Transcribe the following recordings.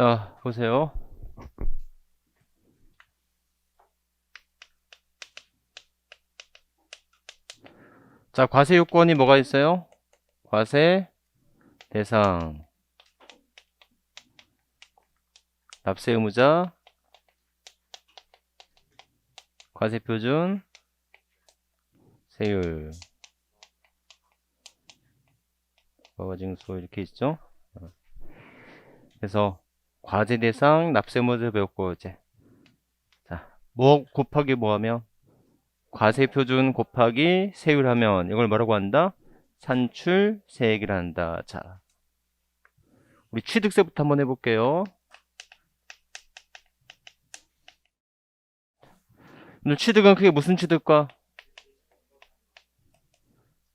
자, 보세요. 자, 과세 요건이 뭐가 있어요? 과세 대상, 납세 의무자, 과세 표준, 세율, 과징수 이렇게 있죠. 그래서 과세 대상, 납세 의무자 배웠고 이제 자, 뭐 곱하기 뭐 하면 과세 표준 곱하기 세율 하면 이걸 뭐라고 한다? 산출세액이라 한다. 자, 우리 취득세부터 한번 해볼게요. 오늘 취득은 그게 무슨 취득과?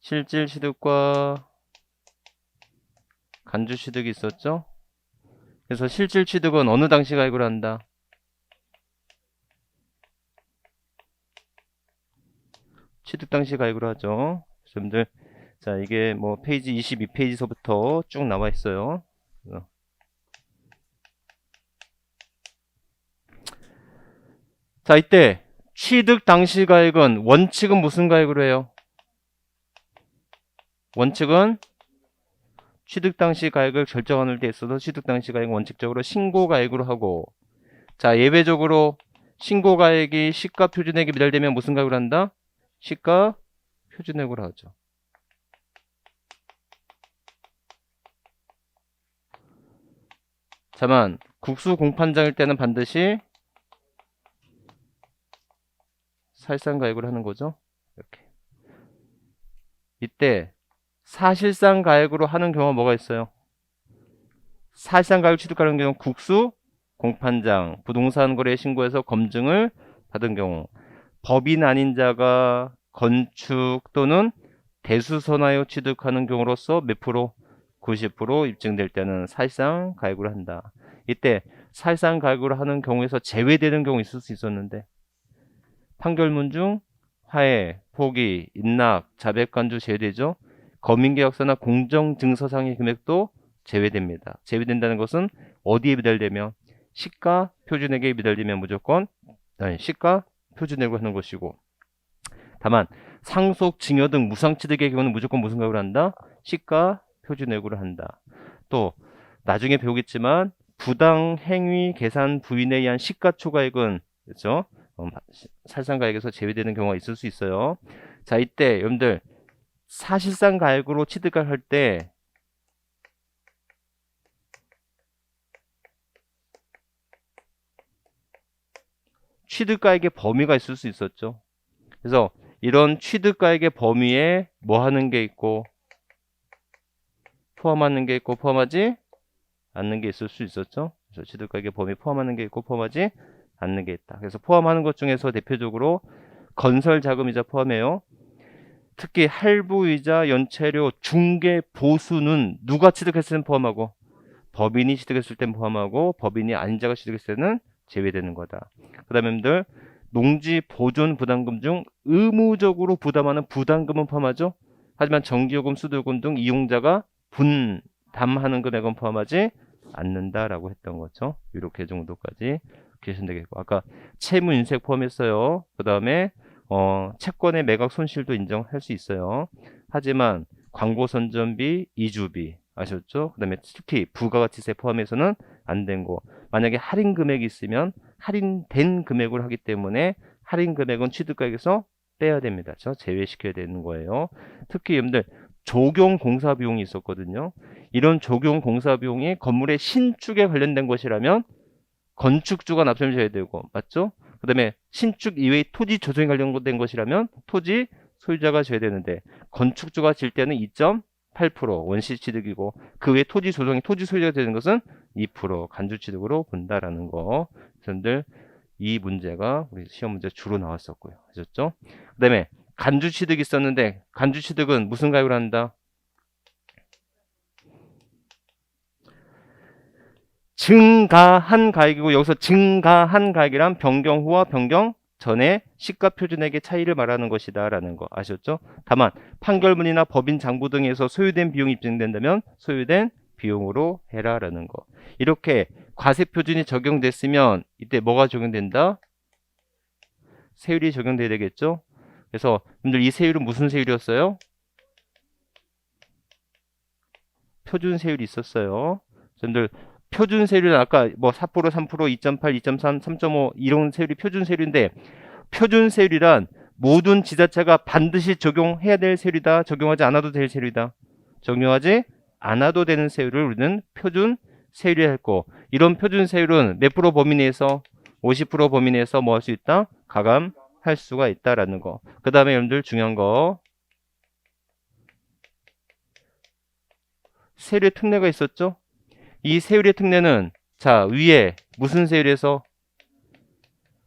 실질 취득과 간주 취득이 있었죠? 그래서 실질 취득은 어느 당시 가입을 한다? 취득 당시 가입을 하죠. 여러분들, 자, 이게 뭐 페이지 22페이지서부터 쭉 나와 있어요. 자, 이때 취득 당시 가액은 원칙은 무슨 가액으로 해요? 원칙은 취득 당시 가액을 결정하는 데 있어서 취득 당시 가액은 원칙적으로 신고 가액으로 하고, 자, 예외적으로 신고 가액이 시가 표준액에 미달되면 무슨 가액으로 한다? 시가 표준액으로 하죠. 다만 국수 공판장일 때는 반드시 사실상 가액을 하는 거죠. 이렇게. 이때 사실상 가액으로 하는 경우가 뭐가 있어요? 사실상 가액 취득하는 경우 국수 공판장 부동산 거래 신고에서 검증을 받은 경우, 법인 아닌 자가 건축 또는 대수선하여 취득하는 경우로서 몇 프로? 90% 입증될 때는 사실상 가액으로 한다. 이때 사실상 가액으로 하는 경우에서 제외되는 경우 있을 수 있었는데, 판결문 중 화해, 포기, 인락, 자백간주 제외되죠. 거민계약서나 공정증서상의 금액도 제외됩니다. 제외된다는 것은 어디에 미달되면? 시가 표준액에 미달되면 무조건 시가 표준액으로 하는 것이고, 다만 상속, 증여 등 무상취득의 경우는 무조건 무슨 가액으로 한다? 시가 표준액으로 한다. 또 나중에 배우겠지만 부당행위 계산 부인에 의한 시가초과액은 그렇죠? 사실상가액에서 제외되는 경우가 있을 수 있어요. 자, 이때 여러분들 사실상 가액으로 취득을 할 때 취득가액의 범위가 있을 수 있었죠. 그래서 이런 취득가액의 범위에 뭐 하는 게 있고 포함하는 게 있고 포함하지 않는 게 있을 수 있었죠. 그래서 취득가액의 범위 포함하는 게 있고 포함하지 않는 게 있다. 그래서 포함하는 것 중에서 대표적으로 건설자금이자 포함해요. 특히 할부이자 연체료 중개 보수는 누가 취득했을 땐 포함하고 법인이 취득했을 땐 포함하고 법인이 아닌 자가 취득했을 때는 제외되는 거다. 그 다음에 여러분들 농지 보존 부담금 중 의무적으로 부담하는 부담금은 포함하죠. 하지만 전기요금, 수도요금 등 이용자가 분담하는 금액은 포함하지 않는다라고 했던 거죠. 이렇게 정도까지 계시면 되겠고, 아까 채무 인색 포함했어요. 그 다음에 채권의 매각 손실도 인정할 수 있어요. 하지만 광고 선전비, 이주비 아셨죠? 그 다음에 특히 부가가치세 포함해서는 안 된 거. 만약에 할인 금액이 있으면 할인된 금액을 하기 때문에 할인 금액은 취득가액에서 빼야 됩니다. 제외시켜야 되는 거예요. 특히 여러분들 조경 공사 비용이 있었거든요. 이런 조경 공사 비용이 건물의 신축에 관련된 것이라면 건축주가 납세를 져야 되고, 맞죠? 그 다음에 신축 이외의 토지 조성에 관련된 것이라면 토지 소유자가 져야 되는데, 건축주가 질 때는 2.8% 원시 취득이고, 그 외에 토지 조성이 토지 소유자가 되는 것은 2% 간주 취득으로 본다라는 거. 여러분들 이 문제가 우리 시험 문제 주로 나왔었고요. 아셨죠? 그 다음에 간주 취득이 있었는데, 간주 취득은 무슨 가액으로 한다? 증가한 가액이고, 여기서 증가한 가액이란 변경 후와 변경 전에 시가 표준액의 차이를 말하는 것이다 라는 거 아셨죠? 다만 판결문이나 법인 장부 등에서 소요된 비용이 입증된다면 소요된 비용으로 해라 라는 거. 이렇게 과세 표준이 적용됐으면 이때 뭐가 적용된다? 세율이 적용돼야 되겠죠? 그래서 여러분들 이 세율은 무슨 세율이었어요? 표준 세율이 있었어요. 여러분들 표준 세율은 아까 뭐 4%, 3%, 2.8, 2.3, 3.5 이런 세율이 표준 세율인데 표준 세율이란 모든 지자체가 반드시 적용해야 될 세율이다. 적용하지 않아도 될 세율이다. 적용하지 않아도 되는 세율을 우리는 표준 세율이라 했고 이런 표준 세율은 몇 프로 범위 내에서 50% 범위 내에서 뭐 할 수 있다? 가감할 수가 있다라는 거. 그 다음에 여러분들 중요한 거 세율의 특례가 있었죠? 이 세율의 특례는 자 위에 무슨 세율에서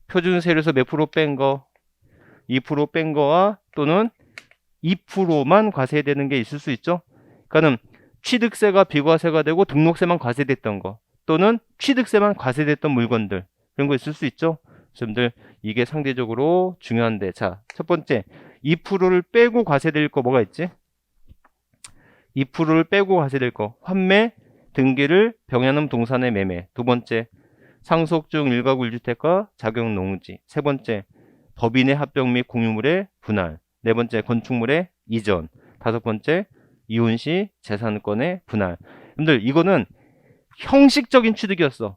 표준 세율에서 몇 프로 뺀 거? 2% 뺀 거와 또는 2%만 과세되는 게 있을 수 있죠. 그러니까는 취득세가 비과세가 되고 등록세만 과세됐던 거 또는 취득세만 과세됐던 물건들 그런 거 있을 수 있죠. 여러분들 이게 상대적으로 중요한데 자 첫 번째 2%를 빼고 과세될 거 뭐가 있지? 2%를 빼고 과세될 거 환매 등기를 병행하는 동산의 매매 두 번째 상속 중 1가구 1주택과 자격 농지 세 번째 법인의 합병 및 공유물의 분할 네 번째 건축물의 이전 다섯 번째 이혼 시 재산권의 분할. 여러분들 이거는 형식적인 취득이었어.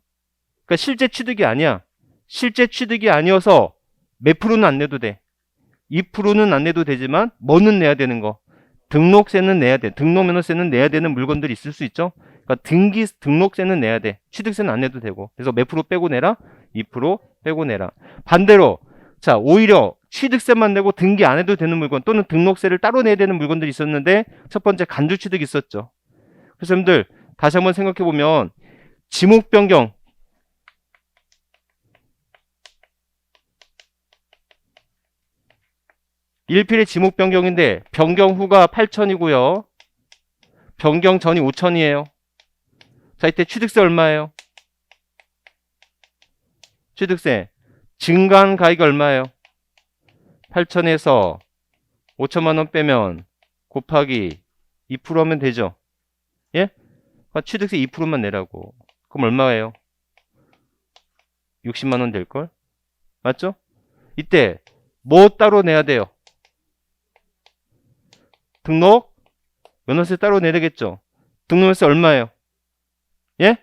그러니까 실제 취득이 아니야. 실제 취득이 아니어서 몇 프로는 안 내도 돼. 2%는 안 내도 되지만 뭐는 내야 되는 거. 등록세는 내야 돼. 등록면허세는 내야 되는 물건들이 있을 수 있죠. 그러니까 등록세는 내야 돼. 취득세는 안 내도 되고. 그래서 몇 프로 빼고 내라? 2% 빼고 내라. 반대로 자 오히려 취득세만 내고 등기 안 해도 되는 물건 또는 등록세를 따로 내야 되는 물건들이 있었는데 첫 번째 간주 취득이 있었죠. 그래서 여러분들 다시 한번 생각해 보면 지목 변경 일필의 지목 변경인데 변경 후가 8,000이고요. 변경 전이 5,000이에요. 자 이때 취득세 얼마예요? 취득세 증가한 가액이 얼마예요? 8,000에서 5천만 원 빼면 곱하기 2% 하면 되죠. 예? 취득세 2%만 내라고. 그럼 얼마예요? 60만 원 될걸? 맞죠? 이때 뭐 따로 내야 돼요? 등록 면허세 따로 내야 되겠죠. 등록면허세 얼마예요? 예?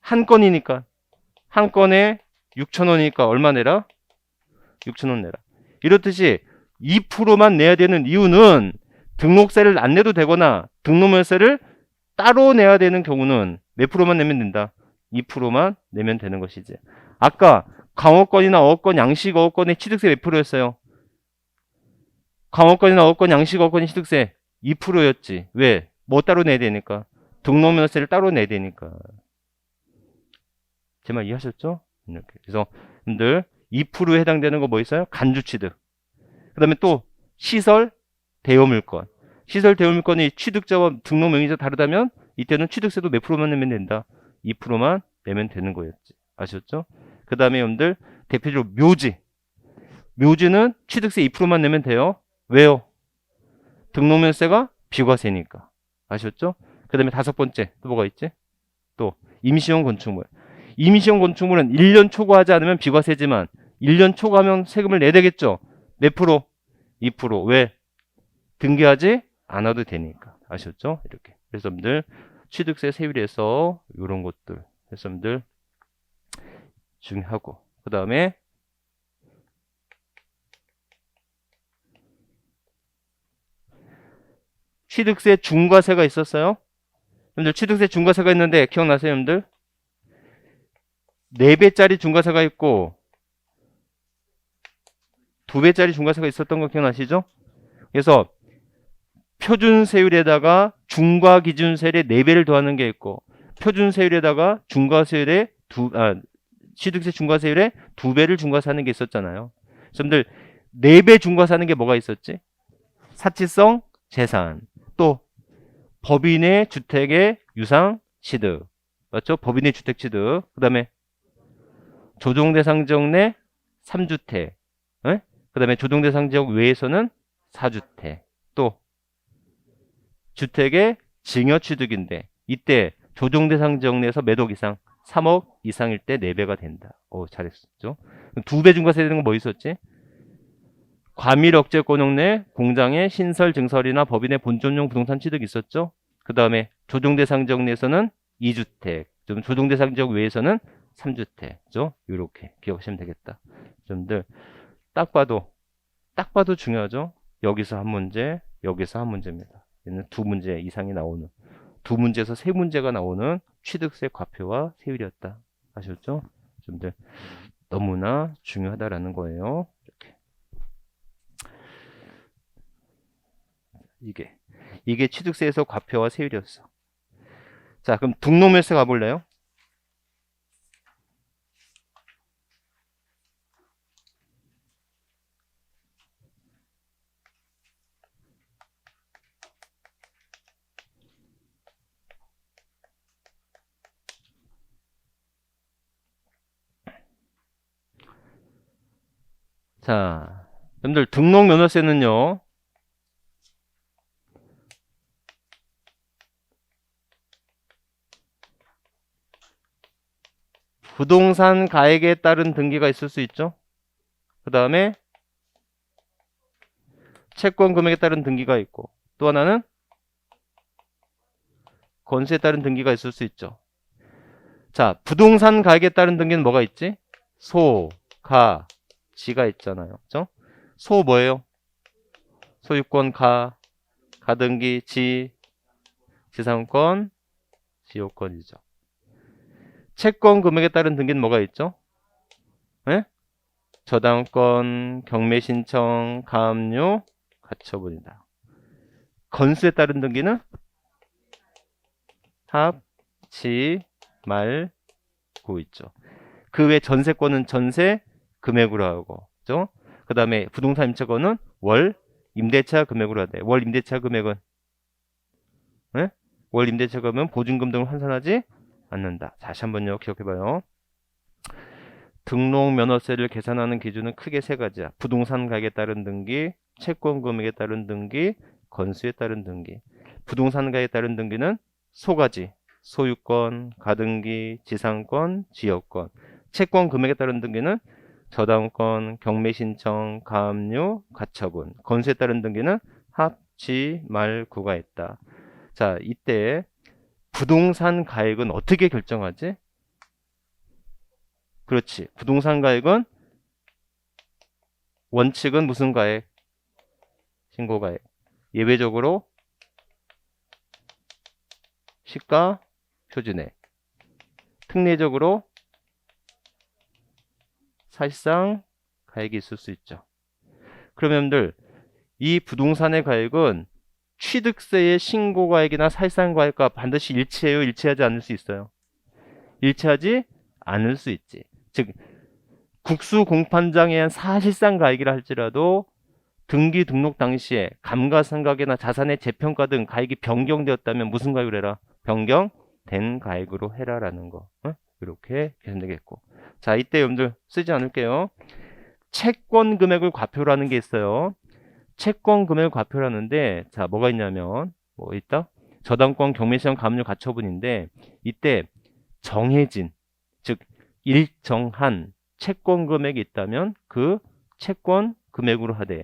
한 건이니까 한 건에 6,000원이니까 얼마 내라? 6,000원 내라. 이렇듯이 2%만 내야 되는 이유는 등록세를 안 내도 되거나 등록면세를 따로 내야 되는 경우는 몇 프로만 내면 된다? 2%만 내면 되는 것이지. 아까 강어권이나 어업권, 양식 어업권의 취득세 몇 프로였어요? 강어권이나 어업권, 양식 어업권의 취득세 2%였지. 왜? 뭐 따로 내야 되니까? 등록면세를 따로 내야 되니까. 제 말 이해하셨죠? 이렇게. 그래서 여러분들 2%에 해당되는 거 뭐 있어요? 간주취득. 그 다음에 또 시설 대여물건. 시설 대여물건이 취득자와 등록 명의자 다르다면 이때는 취득세도 몇 프로만 내면 된다? 2%만 내면 되는 거였지. 아셨죠? 그 다음에 여러분들 대표적으로 묘지. 묘지는 취득세 2%만 내면 돼요. 왜요? 등록면세가 비과세니까. 아셨죠? 그 다음에 다섯 번째 또 뭐가 있지? 또 임시용 건축물. 임시용 건축물은 1년 초과하지 않으면 비과세지만 1년 초과하면 세금을 내야 되겠죠. 몇 프로? 2%. 왜? 등기하지 않아도 되니까. 아셨죠? 이렇게. 그래서 여러분들 취득세 세율에서 이런 것들 그래서 여러분들 중요하고 그 다음에 취득세 중과세가 있었어요. 여러분들 취득세 중과세가 있는데 기억나세요, 여러분들? 4배짜리 중과세가 있고 2배짜리 중과세가 있었던 거 기억나시죠? 그래서 표준세율에다가 중과기준세율의 4배를 더하는 게 있고 표준세율에다가 중과세율의 취득세 중과세율의 2배를 중과세하는 게 있었잖아요. 여러분들 4배 중과세하는 게 뭐가 있었지? 사치성 재산 또 법인의 주택의 유상 취득 맞죠? 법인의 주택 취득 그 다음에 조정대상 지역 내 3주택 그 다음에 조정대상 지역 외에서는 4주택 또 주택의 증여 취득인데 이때 조정대상 지역 내에서 몇 억 이상 3억 이상일 때 4배가 된다. 잘했었죠. 2배 중과세 되는 건 뭐 있었지? 과밀 억제권역 내 공장의 신설 증설이나 법인의 본점용 부동산 취득 있었죠. 그 다음에 조정대상 지역 내에서는 2주택, 좀 조정대상 지역 외에서는 3주택, 이렇게 기억하시면 되겠다. 점들 딱 봐도 중요하죠. 여기서 한 문제, 여기서 한 문제입니다. 얘는 2문제 이상이 나오는, 2문제에서 3문제가 나오는 취득세 과표와 세율이었다. 아셨죠? 점들 너무나 중요하다라는 거예요. 이게 취득세에서 과표와 세율이었어. 자, 그럼 등록면세 가볼래요? 자, 여러분들 등록면허세는요. 부동산 가액에 따른 등기가 있을 수 있죠. 그 다음에 채권 금액에 따른 등기가 있고, 또 하나는 건수에 따른 등기가 있을 수 있죠. 자, 부동산 가액에 따른 등기는 뭐가 있지? 소, 가, 지가 있잖아요. 그죠? 소 뭐예요? 소유권, 가등기, 지상권, 지요권이죠. 채권 금액에 따른 등기는 뭐가 있죠? 네? 저당권, 경매신청, 가압류, 가처분이다. 건수에 따른 등기는 합, 지, 말, 고 있죠. 그 외 전세권은 전세 금액으로 하고, 그죠? 그 다음에 부동산 임차권은 월 임대차 금액으로 하되, 월 임대차 금액은 네? 월 임대차 금액은 보증금 등을 환산하지 않는다. 다시 한번요, 기억해봐요. 등록면허세를 계산하는 기준은 크게 3가지야. 부동산 가액에 따른 등기, 채권 금액에 따른 등기, 건수에 따른 등기. 부동산 가액에 따른 등기는 소가지, 소유권, 가등기, 지상권, 지역권. 채권 금액에 따른 등기는 저당권, 경매신청, 가압류, 가처분. 건수에 따른 등기는 합, 지, 말, 구가 있다. 자, 이때 부동산 가액은 어떻게 결정하지? 그렇지. 부동산 가액은 원칙은 무슨 가액? 신고 가액. 예외적으로 시가 표준액. 특례적으로 사실상 가액이 있을 수 있죠. 그러면 여러분들 이 부동산의 가액은 취득세의 신고 가액이나 사실상 가액과 반드시 일치해요? 일치하지 않을 수 있어요? 일치하지 않을 수 있지. 즉 국수 공판장에 의한 사실상 가액이라 할지라도 등기 등록 당시에 감가상각이나 자산의 재평가 등 가액이 변경되었다면 무슨 가액으로 해라? 변경된 가액으로 해라라는 거. 이렇게 계산되겠고. 자, 이때 여러분들 쓰지 않을게요. 채권 금액을 과표라는 게 있어요. 채권 금액을 과표라는데, 자, 뭐가 있냐면, 뭐 있다? 저당권, 경매시장, 가압류, 가처분인데, 이때 정해진, 즉 일정한 채권 금액이 있다면 그 채권 금액으로 하되,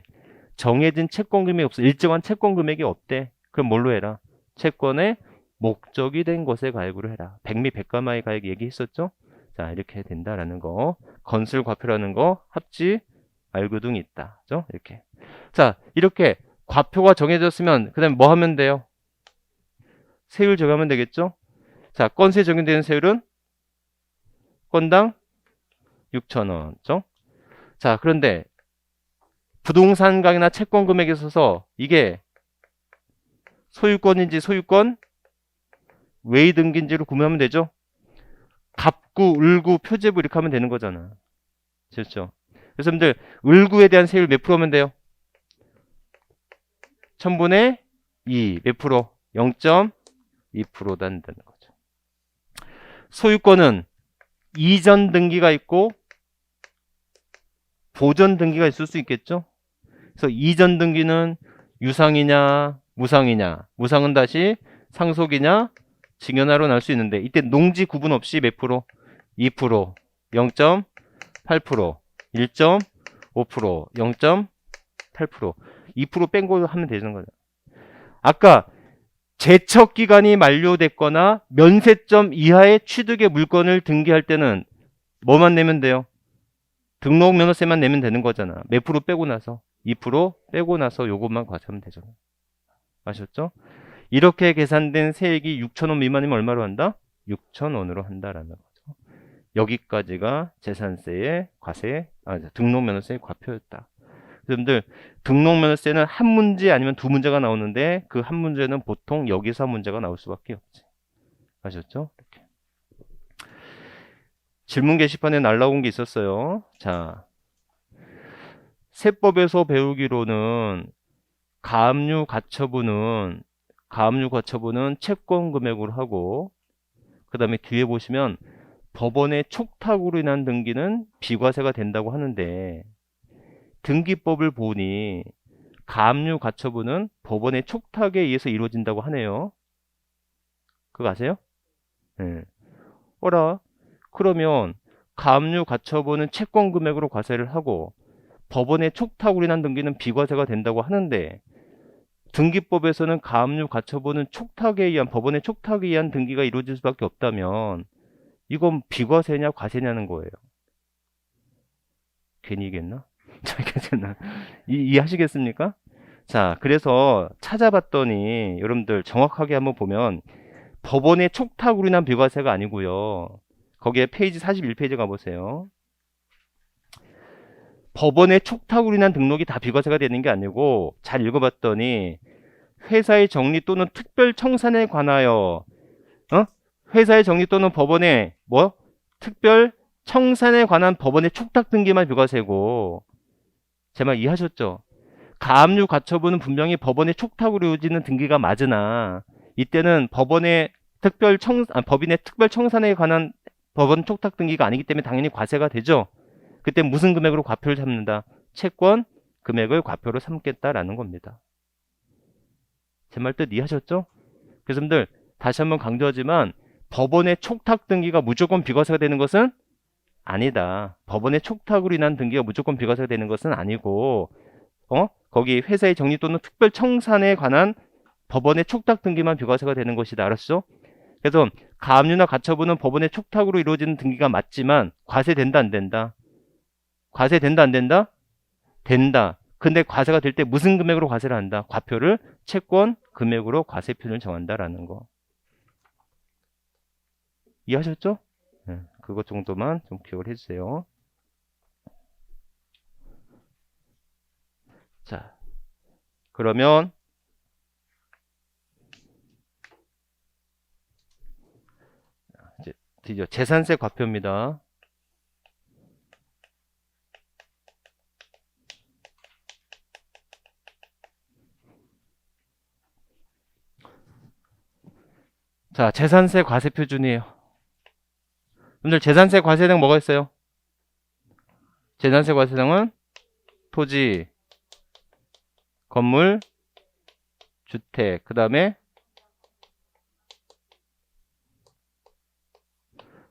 정해진 채권 금액이 없어. 일정한 채권 금액이 없대. 그럼 뭘로 해라? 채권의 목적이 된 것의 가액으로 해라. 백미 백가마의 가액 얘기했었죠? 자, 이렇게 된다라는 거. 건술 과표라는 거, 합지, 말구 등이 있다. 그죠? 이렇게. 자, 이렇게 과표가 정해졌으면 그 다음에 뭐 하면 돼요? 세율 적용하면 되겠죠? 자, 건수에 적용되는 세율은 건당 6,000원. 그죠? 자, 그런데 부동산 가격이나 채권 금액에 있어서 이게 소유권인지 소유권 외의 등기인지로 구매하면 되죠? 갑구, 을구, 표제부 이렇게 하면 되는 거잖아. 그렇죠? 그래서 여러분들 을구에 대한 세율 몇 프로 하면 돼요? 1000분의 2. 몇 프로? 0.2%다 한다는 거죠. 소유권은 이전 등기가 있고 보전 등기가 있을 수 있겠죠? 그래서 이전 등기는 유상이냐 무상이냐, 무상은 다시 상속이냐 증여나로 날 수 있는데 이때 농지 구분 없이 몇 프로? 2%, 0.8%, 1.5%, 0.8%, 2% 뺀 거 하면 되는 거죠. 아까 제척 기간이 만료됐거나 면세점 이하의 취득의 물건을 등기할 때는 뭐만 내면 돼요? 등록 면허세만 내면 되는 거잖아. 몇 프로 빼고 나서? 2% 빼고 나서 요것만 과세하면 되잖아. 아셨죠? 이렇게 계산된 세액이 6,000원 미만이면 얼마로 한다? 6,000원으로 한다라는 거죠. 여기까지가 재산세의 과세, 등록면허세의 과표였다. 여러분들 등록면허세는 한 문제 아니면 두 문제가 나오는데 그 한 문제는 보통 여기서 한 문제가 나올 수밖에 없지. 아셨죠? 이렇게. 질문 게시판에 날라온 게 있었어요. 자, 세법에서 배우기로는 가압류 가처분은 채권 금액으로 하고, 그 다음에 뒤에 보시면 법원의 촉탁으로 인한 등기는 비과세가 된다고 하는데, 등기법을 보니 가압류 가처분은 법원의 촉탁에 의해서 이루어진다고 하네요. 그거 아세요? 네. 어라, 그러면 가압류 가처분은 채권 금액으로 과세를 하고 법원의 촉탁으로 인한 등기는 비과세가 된다고 하는데, 등기법에서는 가압류 가처분은 법원의 촉탁에 의한 등기가 이루어질 수밖에 없다면 이건 비과세냐 과세냐는 거예요. 괜히겠나? 이해하시겠습니까? 자, 그래서 찾아봤더니 여러분들 정확하게 한번 보면 법원의 촉탁으로 인한 비과세가 아니고요. 거기에 페이지 41페이지 가보세요. 법원의 촉탁으로 인한 등록이 다 비과세가 되는 게 아니고, 잘 읽어봤더니 회사의 정리 또는 특별 청산에 관하여 회사의 정리 또는 법원의 특별 청산에 관한 법원의 촉탁 등기만 비과세고, 제 말 이해하셨죠? 가압류 가처분은 분명히 법원의 촉탁으로 이루어지는 등기가 맞으나 이때는 법인의 특별 청산에 관한 법원 촉탁 등기가 아니기 때문에 당연히 과세가 되죠. 그때 무슨 금액으로 과표를 삼는다? 채권 금액을 과표로 삼겠다라는 겁니다. 제 말 뜻 이해하셨죠? 그래서 여러분들 다시 한번 강조하지만 법원의 촉탁 등기가 무조건 비과세가 되는 것은 아니다. 법원의 촉탁으로 인한 등기가 무조건 비과세가 되는 것은 아니고, 거기 회사의 정리 또는 특별 청산에 관한 법원의 촉탁 등기만 비과세가 되는 것이다. 알았죠? 그래서 가압류나 가처분은 법원의 촉탁으로 이루어지는 등기가 맞지만 과세된다 안 된다? 과세된다 안 된다? 된다. 근데 과세가 될 때 무슨 금액으로 과세를 한다? 과표를 채권 금액으로 과세표를 정한다라는 거. 이해하셨죠? 네, 그것 정도만 좀 기억을 해주세요. 자, 그러면 이제 드디어 재산세 과표입니다. 자, 재산세 과세 표준이에요. 여러분들 재산세 과세대상 뭐가 있어요? 재산세 과세대상은 토지, 건물, 주택, 그 다음에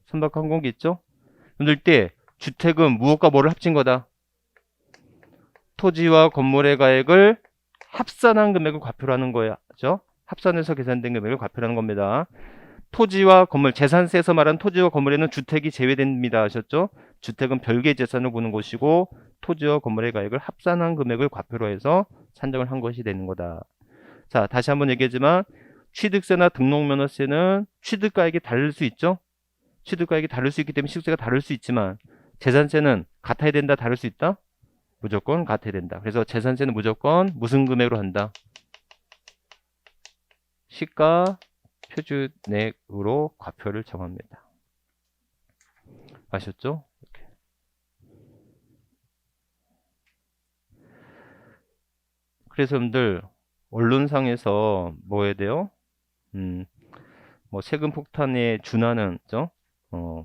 선박항공기 있죠? 여러분들 때 주택은 무엇과 뭐를 합친 거다? 토지와 건물의 가액을 합산한 금액을 과표로 하는 거예요. 그죠? 합산해서 계산된 금액을 과표로 하는 겁니다. 토지와 건물, 재산세에서 말하는 토지와 건물에는 주택이 제외됩니다. 아셨죠? 주택은 별개의 재산을 보는 것이고 토지와 건물의 가액을 합산한 금액을 과표로 해서 산정을 한 것이 되는 거다. 자, 다시 한번 얘기하지만 취득세나 등록면허세는 취득가액이 다를 수 있죠? 취득가액이 다를 수 있기 때문에 취득세가 다를 수 있지만 재산세는 같아야 된다, 다를 수 있다? 무조건 같아야 된다. 그래서 재산세는 무조건 무슨 금액으로 한다? 시가 표준액으로 과표를 정합니다. 아셨죠? 이렇게. 그래서 여러분들 언론상에서 뭐 해야 돼요? 뭐 세금 폭탄에 준하는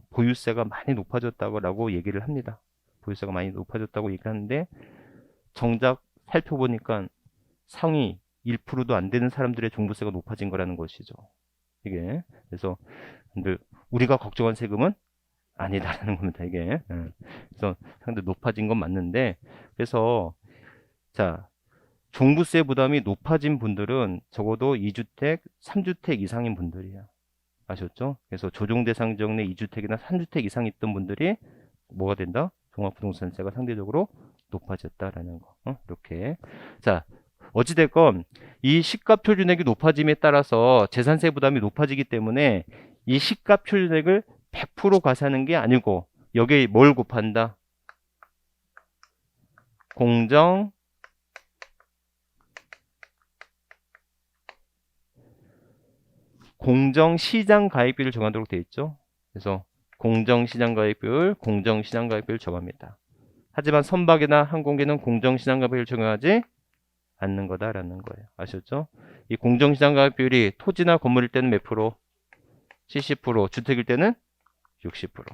보유세가 많이 높아졌다고 얘기를 합니다. 보유세가 많이 높아졌다고 얘기하는데 정작 살펴보니까 상위 1%도 안 되는 사람들의 종부세가 높아진 거라는 것이죠. 이게 그래서 우리가 걱정한 세금은 아니다라는 겁니다, 이게. 그래서 상당히 높아진 건 맞는데, 그래서, 자, 종부세 부담이 높아진 분들은 적어도 2주택, 3주택 이상인 분들이야. 아셨죠? 그래서 조정 대상 지역 내 2주택이나 3주택 이상 있던 분들이 뭐가 된다? 종합부동산세가 상대적으로 높아졌다라는 거. 이렇게. 자, 어찌됐건 이 시가 표준액이 높아짐에 따라서 재산세 부담이 높아지기 때문에 이 시가 표준액을 100% 과세하는 게 아니고 여기에 뭘 곱한다? 공정시장 가입비를 정하도록 되어 있죠. 그래서 공정시장 가입비율, 공정시장 가입비율 정합니다. 하지만 선박이나 항공기는 공정시장 가입비율 적용하지 않는 거다라는 거예요. 아셨죠? 이 공정시장 가입비율이 토지나 건물일 때는 몇 프로? 70%, 주택일 때는 60%.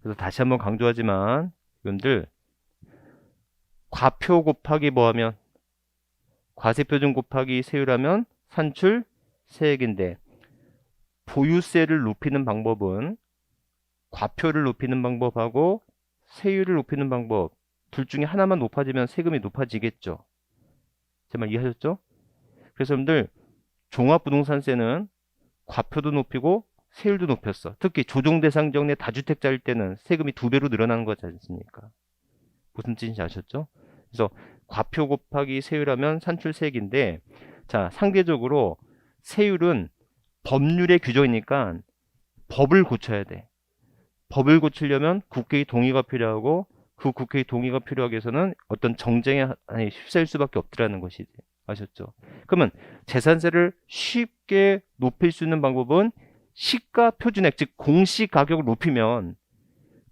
그래서 다시 한번 강조하지만 여러분들 과표 곱하기 뭐하면 과세표준 곱하기 세율하면 산출 세액인데 보유세를 높이는 방법은 과표를 높이는 방법하고 세율을 높이는 방법 둘 중에 하나만 높아지면 세금이 높아지겠죠. 제 말 이해하셨죠? 그래서 여러분들 종합부동산세는 과표도 높이고 세율도 높였어. 특히 조정대상 지역 내 다주택자일 때는 세금이 2배로 늘어나는 거지 않습니까? 무슨 뜻인지 아셨죠? 그래서 과표 곱하기 세율하면 산출세액인데 자 상대적으로 세율은 법률의 규정이니까 법을 고쳐야 돼. 법을 고치려면 국회의 동의가 필요하고 그 국회의 동의가 필요하기 위해서는 어떤 정쟁에 휩쓸 수밖에 없더라는 것이지. 아셨죠? 그러면 재산세를 쉽게 높일 수 있는 방법은 시가 표준액, 즉 공시가격을 높이면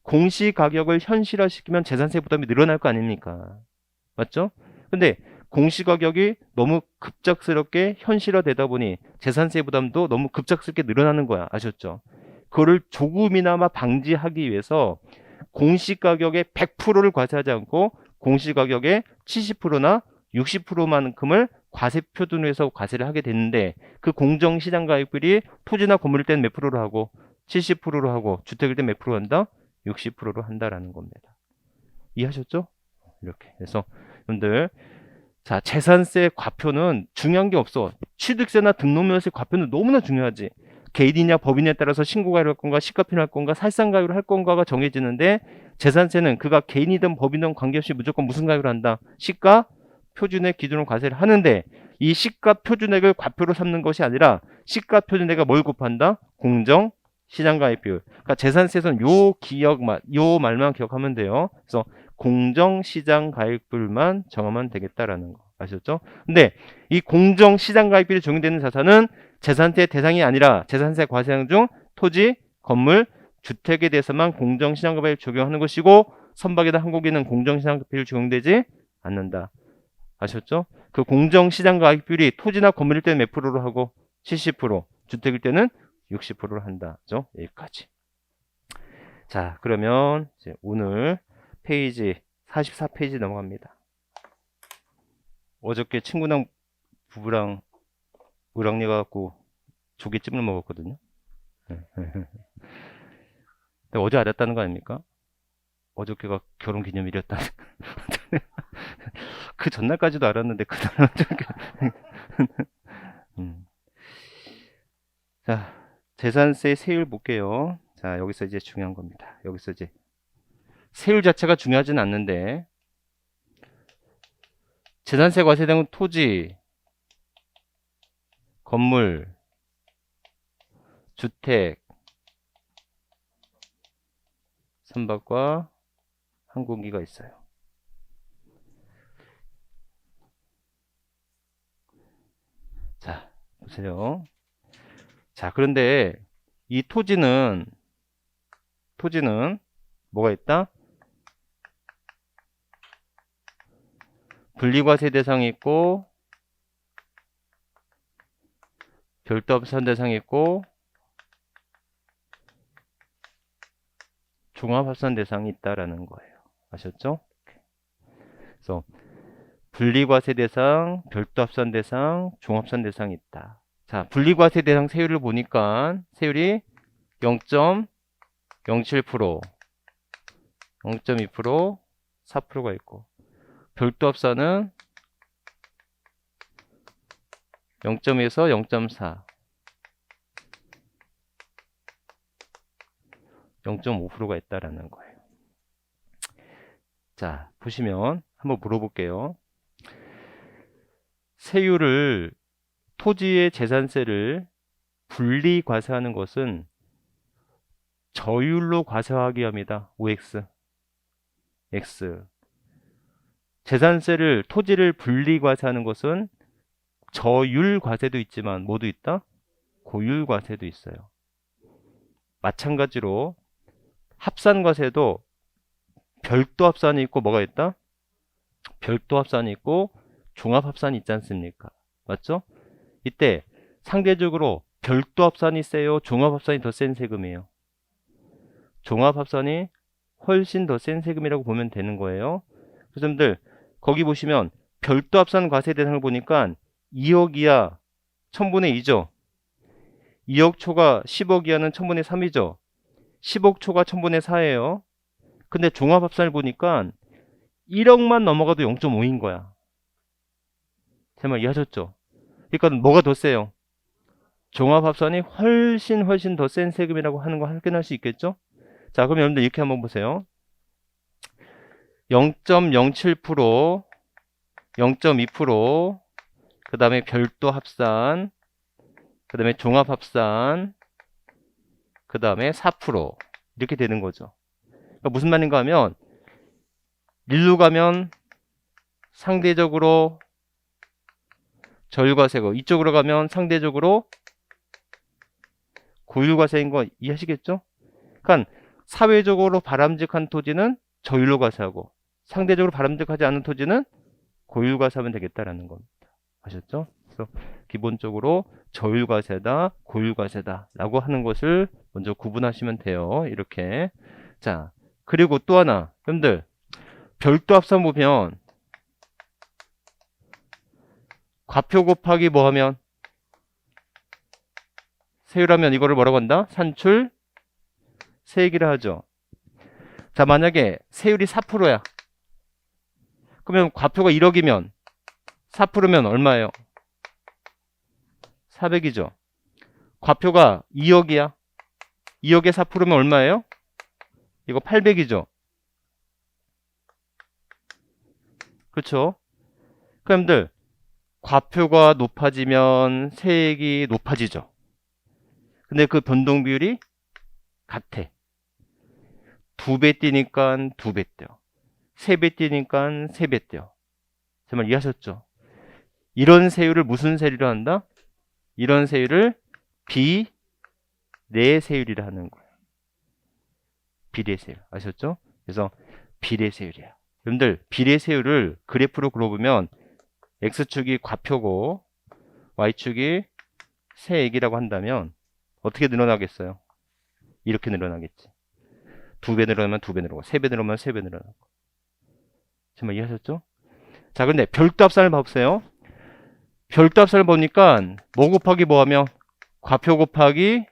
공시가격을 현실화시키면 재산세 부담이 늘어날 거 아닙니까? 맞죠? 근데 공시가격이 너무 급작스럽게 현실화되다 보니 재산세 부담도 너무 급작스럽게 늘어나는 거야. 아셨죠? 그거를 조금이나마 방지하기 위해서 공시가격의 100%를 과세하지 않고 공시가격의 70%나 60%만큼을 과세표준에서 과세를 하게 됐는데 그 공정시장가액비율이 토지나 건물일 때는 몇 프로로 하고 70%로 하고 주택일 때 몇 프로 한다? 60%로 한다라는 겁니다. 이해하셨죠? 이렇게. 그래서 여러분들 자 재산세 과표는 중요한 게 없어. 취득세나 등록면세 과표는 너무나 중요하지. 개인이냐 법인에 따라서 신고가율을 할 건가 시가표를 할 건가 살상가율을 할 건가가 정해지는데 재산세는 그가 개인이든 법인이든 관계없이 무조건 무슨 가율을 한다? 시가 표준액 기준으로 과세를 하는데 이 시가 표준액을 과표로 삼는 것이 아니라 시가 표준액에 뭘 곱한다? 공정 시장가입비율. 그러니까 재산세에서는 요 말만 기억하면 돼요. 그래서 공정시장가입비율만 정하면 되겠다라는 거 아셨죠? 근데 이 공정시장가입비율이 적용되는 자산은 재산세 대상이 아니라 재산세 과세항 중 토지, 건물, 주택에 대해서만 공정시장가입비율 적용하는 것이고 선박이나 항공기는 공정시장가입비율 적용되지 않는다. 아셨죠? 그 공정시장가입비율이 토지나 건물일 때는 몇 프로로 하고 70%, 주택일 때는 60%로 한다죠. 여기까지. 자, 그러면 이제 오늘 페이지 44페이지 넘어갑니다. 어저께 친구랑 부부랑 을왕리 가갖고 조개찜을 먹었거든요. 근데 어제 알았다는 거 아닙니까? 어저께가 결혼기념일이었다는. 그 전날까지도 알았는데 그날은 자, 재산세 세율 볼게요. 자, 여기서 이제 중요한 겁니다. 여기서 이제 세율 자체가 중요하진 않는데 재산세 과세되는 토지, 건물, 주택, 선박과 항공기가 있어요. 자, 보세요. 자, 그런데 이 토지는 뭐가 있다? 분리과세 대상이 있고 별도 합산 대상이 있고 종합합산 대상이 있다라는 거예요. 아셨죠? 그래서 분리과세 대상, 별도 합산 대상, 종합합산 대상이 있다. 자, 분리과세 대상 세율을 보니까 세율이 0.07%, 0.2%, 4%가 있고, 별도 합산은 0.2에서 0.4, 0.5%가 있다라는 거예요. 자, 보시면 한번 물어볼게요. 세율을, 토지의 재산세를 분리 과세하는 것은 저율로 과세하기 위함이다. OX. X. 재산세를, 토지를 분리 과세하는 것은 저율 과세도 있지만 뭐도 있다? 고율 과세도 있어요. 마찬가지로 합산 과세도 별도 합산이 있고 뭐가 있다? 별도 합산이 있고 종합 합산이 있지 않습니까? 맞죠? 이때 상대적으로 별도 합산이 세요? 종합 합산이 더 센 세금이에요? 종합 합산이 훨씬 더 센 세금이라고 보면 되는 거예요. 여러분들 거기 보시면 별도 합산 과세 대상을 보니까 2억 이하 1000분의 2죠. 2억 초가 10억 이하는 1000분의 3이죠. 10억 초가 1000분의 4예요. 근데 종합 합산을 보니까 1억만 넘어가도 0.5인 거야. 제 말 이해하셨죠? 그러니까 뭐가 더 세요? 종합 합산이 훨씬 더 센 세금이라고 하는 거 확인할 수 있겠죠? 자, 그럼 여러분들 이렇게 한번 보세요. 0.07%, 0.2%, 그 다음에 별도 합산, 그 다음에 종합 합산, 그 다음에 4% 이렇게 되는 거죠. 그러니까 무슨 말인가 하면 일로 가면 상대적으로 저율과세고 이쪽으로 가면 상대적으로 고율과세인 거 이해하시겠죠? 그러니까 사회적으로 바람직한 토지는 저율로 과세하고 상대적으로 바람직하지 않은 토지는 고율과세하면 되겠다라는 겁니다. 아셨죠? 그래서 기본적으로 저율과세다, 고율과세다 라고 하는 것을 먼저 구분하시면 돼요. 이렇게. 자, 그리고 또 하나, 여러분들 별도 합산 보면 과표 곱하기 뭐 하면 세율하면 이거를 뭐라고 한다? 산출 세액이라 하죠. 자, 만약에 세율이 4%야. 그러면 과표가 1억이면 4%면 얼마예요? 400이죠. 과표가 2억이야. 2억에 4%면 얼마예요? 이거 800이죠. 그렇죠? 그럼들 과표가 높아지면 세액이 높아지죠. 근데 그 변동 비율이 같아. 2배 뛰니까 2배 뛰어. 3배 뛰니까 3배 뛰어. 정말 이해하셨죠? 이런 세율을 무슨 세율이라 한다? 이런 세율을 비례세율이라 하는 거예요. 비례세율. 아셨죠? 그래서 비례세율이야. 여러분들 비례세율을 그래프로 그려보면 X축이 과표고 Y축이 세액이라고 한다면 어떻게 늘어나겠어요? 이렇게 늘어나겠지. 2배 늘어나면 2배 늘어나고 3배 늘어나면 3배 늘어나고. 정말 이해하셨죠? 자, 근데 별도 합산을 봐보세요. 별도 합산을 보니까 뭐 곱하기 뭐 하면 과표 곱하기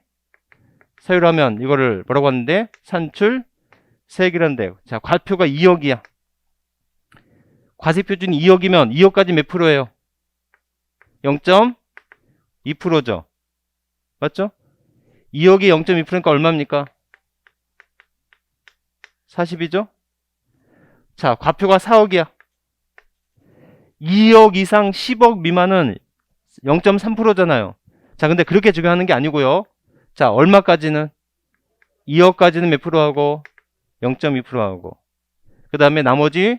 세율하면 이거를 뭐라고 하는데 산출 세액이라는데, 자, 과표가 2억이야. 과세표준이 2억이면 2억까지 몇 프로예요? 0.2%죠. 맞죠? 2억이 0.2%니까 얼마입니까? 40이죠? 자, 과표가 4억이야. 2억 이상 10억 미만은 0.3%잖아요. 자, 근데 그렇게 적용하는 게 아니고요. 자, 얼마까지는? 2억까지는 몇 프로 하고 0.2% 하고, 그 다음에 나머지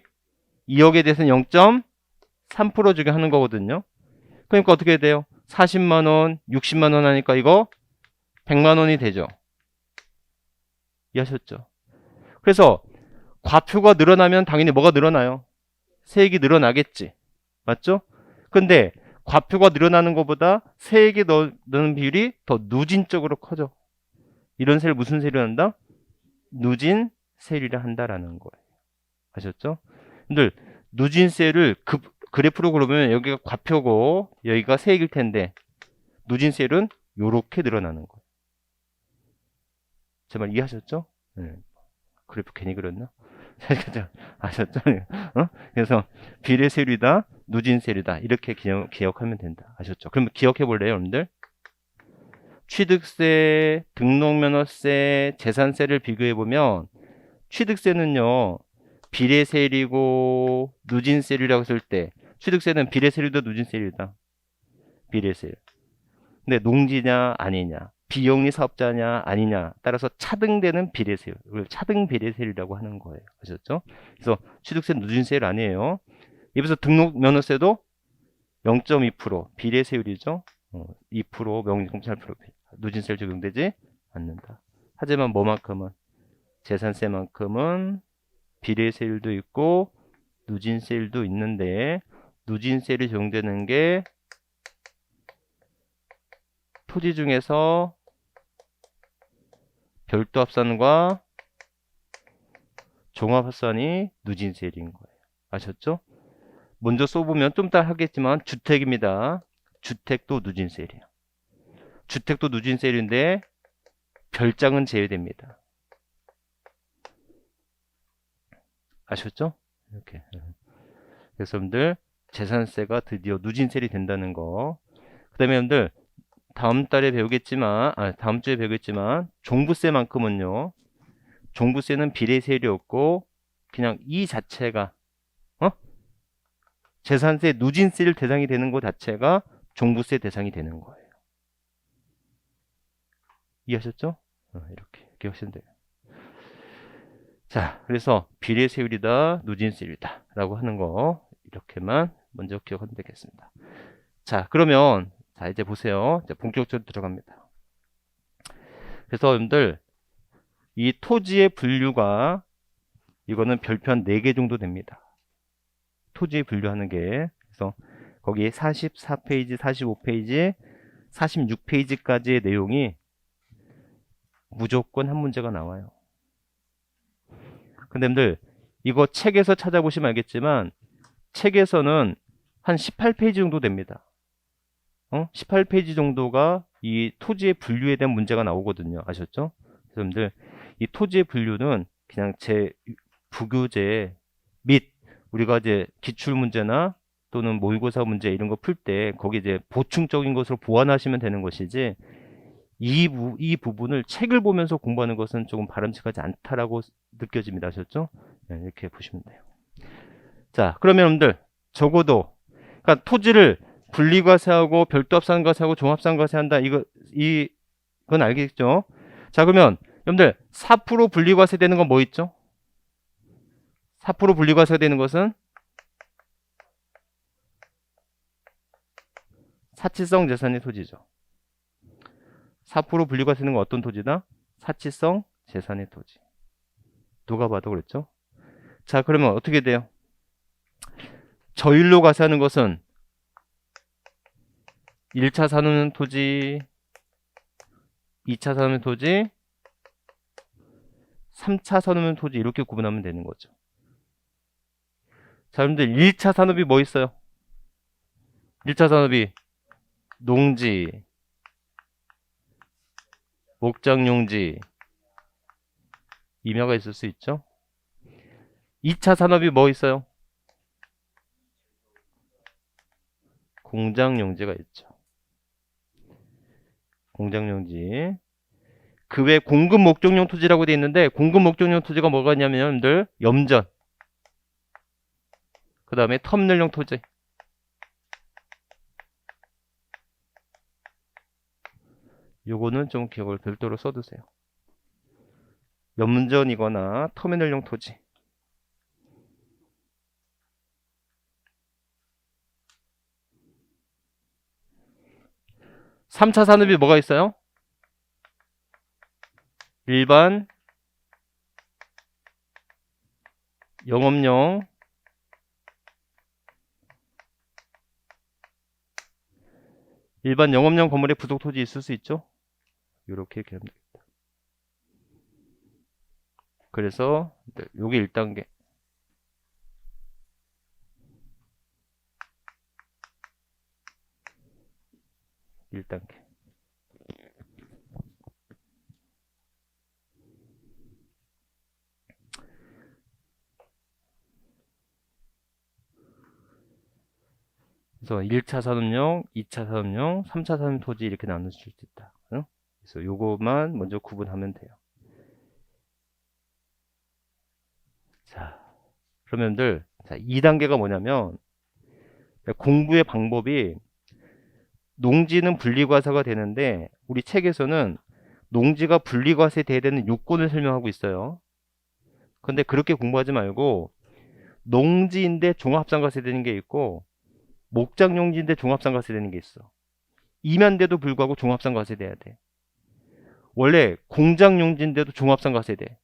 2억에 대해서는 0.3% 적용하는 거거든요. 그러니까 어떻게 돼요? 40만원, 60만원 하니까 이거 100만원이 되죠. 이해하셨죠? 그래서 과표가 늘어나면 당연히 뭐가 늘어나요? 세액이 늘어나겠지. 맞죠? 근데 과표가 늘어나는 것보다 세액이 넣는 비율이 더 누진적으로 커져. 이런 세율 무슨 세율을 한다? 누진 세율이라 한다라는 거예요. 아셨죠? 근데 누진 세율을 그래프로 그려보면 여기가 과표고 여기가 세액일 텐데 누진 세율은 요렇게 늘어나는 거예요. 제 말 이해하셨죠? 네. 그래프 괜히 그렸나? 아셨죠? 어? 그래서 비례세율이다, 누진세율이다 이렇게 기억하면 된다. 아셨죠? 그럼 기억해 볼래요, 여러분들? 취득세, 등록면허세, 재산세를 비교해 보면 취득세는요 비례세율이고 누진세율이라고 했을 때 취득세는 비례세율이다 누진세율이다. 비례세율. 근데 농지냐 아니냐, 비영리 사업자냐 아니냐 따라서 차등되는 비례세율, 이걸 차등 비례세율이라고 하는 거예요. 아셨죠? 그래서 취득세는 누진세율 아니에요. 여기서 등록면허세도 0.2% 비례세율이죠. 2% 명리금 8% 누진세율 적용되지 않는다. 하지만 뭐만큼은 재산세만큼은 비례세율도 있고 누진세율도 있는데 누진세율이 적용되는 게 토지 중에서 별도 합산과 종합 합산이 누진세율인 거예요. 아셨죠? 먼저 써보면 좀 이따 하겠지만 주택입니다. 주택도 누진세율이에요. 주택도 누진세율인데 별장은 제외됩니다. 아셨죠? 이렇게. 그래서 여러분들 재산세가 드디어 누진세율이 된다는 거. 그 다음에 여러분들 다음 달에 배우겠지만, 다음 주에 배우겠지만 종부세만큼은요. 종부세는 비례세율이 없고 그냥 이 자체가 재산세 누진세율 대상이 되는 것 자체가 종부세 대상이 되는 거예요. 이해하셨죠? 이렇게 기억하시면 돼요. 자, 그래서 비례세율이다, 누진세율이다 라고 하는 거 이렇게만 먼저 기억하면 되겠습니다. 자, 그러면 자 이제 보세요. 이제 본격적으로 들어갑니다. 그래서 여러분들 이 토지의 분류가 이거는 별표 한 4개 정도 됩니다. 토지 분류하는 게. 그래서 거기에 44페이지, 45페이지, 46페이지까지의 내용이 무조건 한 문제가 나와요. 근데 여러분들 이거 책에서 찾아보시면 알겠지만 책에서는 한 18페이지 정도 됩니다. 18페이지 정도가 이 토지의 분류에 대한 문제가 나오거든요. 아셨죠? 그래서 여러분들 이 토지의 분류는 그냥 제 부교재 및 우리가 이제 기출 문제나 또는 모의고사 문제 이런 거 풀 때 거기 이제 보충적인 것으로 보완하시면 되는 것이지 이 부분을 책을 보면서 공부하는 것은 조금 바람직하지 않다라고 느껴집니다. 아셨죠? 네, 이렇게 보시면 돼요. 자, 그러면 여러분들 적어도 그러니까 토지를 분리과세하고 별도 합산과세하고 종합상과세한다. 이건 알겠죠? 자, 그러면 여러분들 4% 분리과세 되는 건 뭐 있죠? 4% 분리과세 되는 것은 사치성 재산의 토지죠. 4% 분리과세 되는 건 어떤 토지다? 사치성 재산의 토지. 누가 봐도 그랬죠? 자, 그러면 어떻게 돼요? 저일로 과세하는 것은 1차 산업용 토지, 2차 산업용 토지, 3차 산업용 토지 이렇게 구분하면 되는 거죠. 자, 여러분들 1차 산업이 뭐 있어요? 1차 산업이 농지, 목장용지, 임야가 있을 수 있죠. 2차 산업이 뭐 있어요? 공장용지가 있죠. 공장용지. 그 외 공급 목적용 토지라고 되어 있는데 공급 목적용 토지가 뭐가 있냐면 여러분들 염전, 그 다음에 터미널용 토지. 요거는 좀 기억을 별도로 써두세요. 염전이거나 터미널용 토지. 3차 산업이 뭐가 있어요? 일반 영업용 건물에 부속 토지 있을 수 있죠? 이렇게 얘기하면 되겠다. 그래서 요게 1단계. 1단계. 그래서 1차 산업용, 2차 산업용, 3차 산업 토지 이렇게 나눌 수 있다. 응? 그래서 요것만 먼저 구분하면 돼요. 자, 그러면들 자, 2단계가 뭐냐면 공부의 방법이 농지는 분리과세가 되는데 우리 책에서는 농지가 분리과세 돼야 되는 요건을 설명하고 있어요. 근데 그렇게 공부하지 말고 농지인데 종합상가세 되는 게 있고 목장용지인데 종합상가세 되는 게 있어. 임야인데도 불구하고 종합상가세 돼야 돼. 원래 공장용지인데도 종합상가세 돼.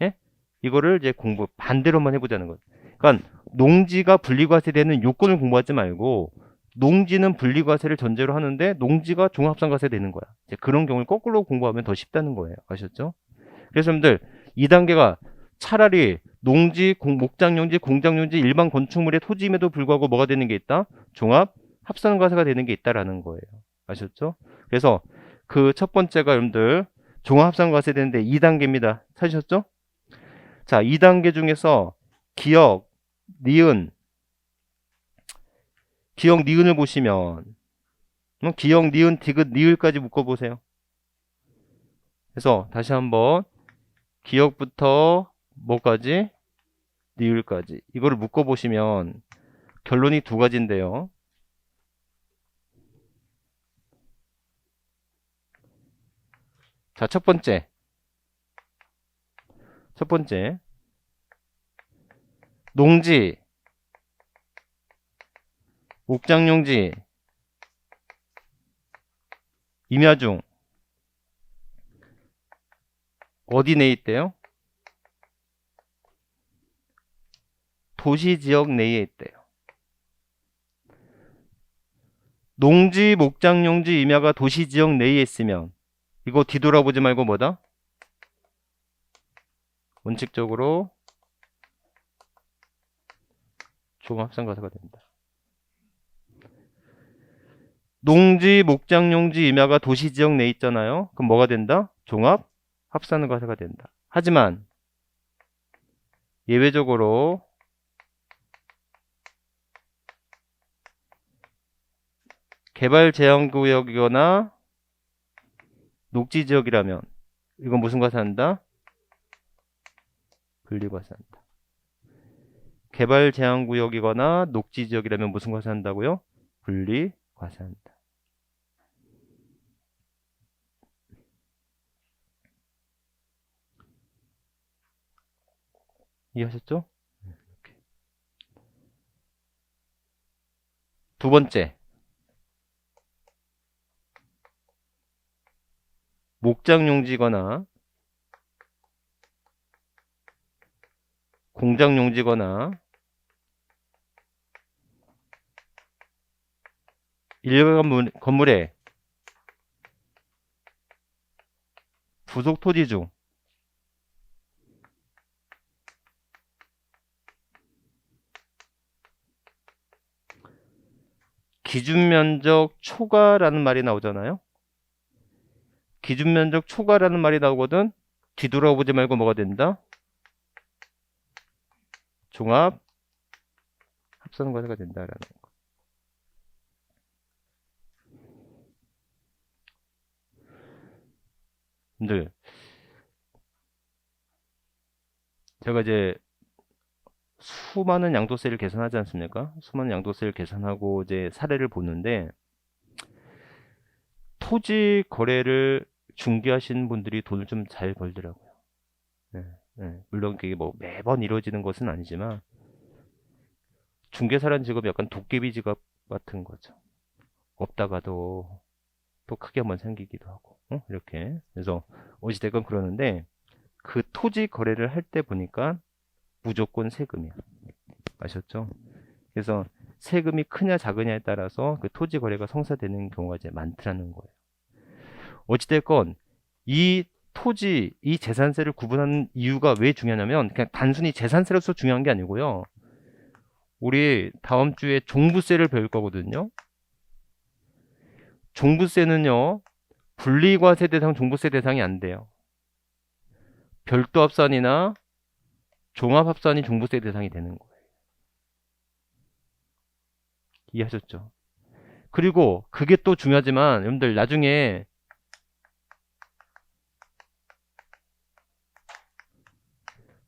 예? 이거를 이제 공부 반대로만 해보자는 거예요. 그러니까 농지가 분리과세 되는 요건을 공부하지 말고 농지는 분리과세를 전제로 하는데 농지가 종합상가세 되는 거야. 이제 그런 경우를 거꾸로 공부하면 더 쉽다는 거예요. 아셨죠? 그래서 여러분들 2단계가 차라리 농지, 목장용지, 공장용지, 일반 건축물의 토지임에도 불구하고 뭐가 되는 게 있다? 종합 합산과세가 되는 게 있다라는 거예요. 아셨죠? 그래서 그 첫 번째가 여러분들 종합 합산과세 되는데 2단계입니다. 찾으셨죠? 자, 2단계 중에서 기억, 니은, 기억, 니은을 보시면 기억, 니은, 디귿, 니을까지 묶어보세요. 그래서 다시 한번 기억부터 뭐까지? 니을까지. 이거를 묶어보시면 결론이 두 가지인데요. 자, 첫 번째. 농지, 목장용지, 임야 중 어디 내에 있대요? 도시지역 내에 있대요. 농지, 목장용지, 임야가 도시지역 내에 있으면 이거 뒤돌아보지 말고 뭐다? 원칙적으로 종합상가세가 된다. 농지, 목장용지, 임야가 도시지역 내에 있잖아요. 그럼 뭐가 된다? 종합 합산과세가 된다. 하지만 예외적으로 개발제한구역이거나 녹지지역이라면 이건 무슨 과세한다? 분리과세한다. 개발제한구역이거나 녹지지역이라면 무슨 과세한다고요? 분리과세한다. 이해하셨죠? 이렇게. 두 번째, 목장용지거나 공장용지거나 일반 건물의 부속 토지 중 기준면적 초과라는 말이 나오잖아요. 기준면적 초과라는 말이 나오거든. 뒤돌아보지 말고 뭐가 된다? 종합 합산과세가 된다라는 거. 근데 제가 이제 수많은 양도세를 계산하지 않습니까? 수많은 양도세를 계산하고 이제 사례를 보는데 토지 거래를 중개하시는 분들이 돈을 좀 잘 벌더라고요. 네, 네. 물론 그게 뭐 매번 이루어지는 것은 아니지만 중개사라는 직업이 약간 도깨비 직업 같은 거죠. 없다가도 또 크게 한번 생기기도 하고 이렇게. 그래서 어찌됐건 그러는데 그 토지 거래를 할 때 보니까 무조건 세금이야. 아셨죠? 그래서 세금이 크냐 작으냐에 따라서 그 토지 거래가 성사되는 경우가 이제 많더라는 거예요. 어찌됐건 이 토지, 이 재산세를 구분하는 이유가 왜 중요하냐면 그냥 단순히 재산세로서 중요한 게 아니고요. 우리 다음 주에 종부세를 배울 거거든요. 종부세는요. 분리과세 대상, 종부세 대상이 안 돼요. 별도 합산이나 종합 합산이 종부세 대상이 되는 거예요. 이해하셨죠? 그리고 그게 또 중요하지만 여러분들 나중에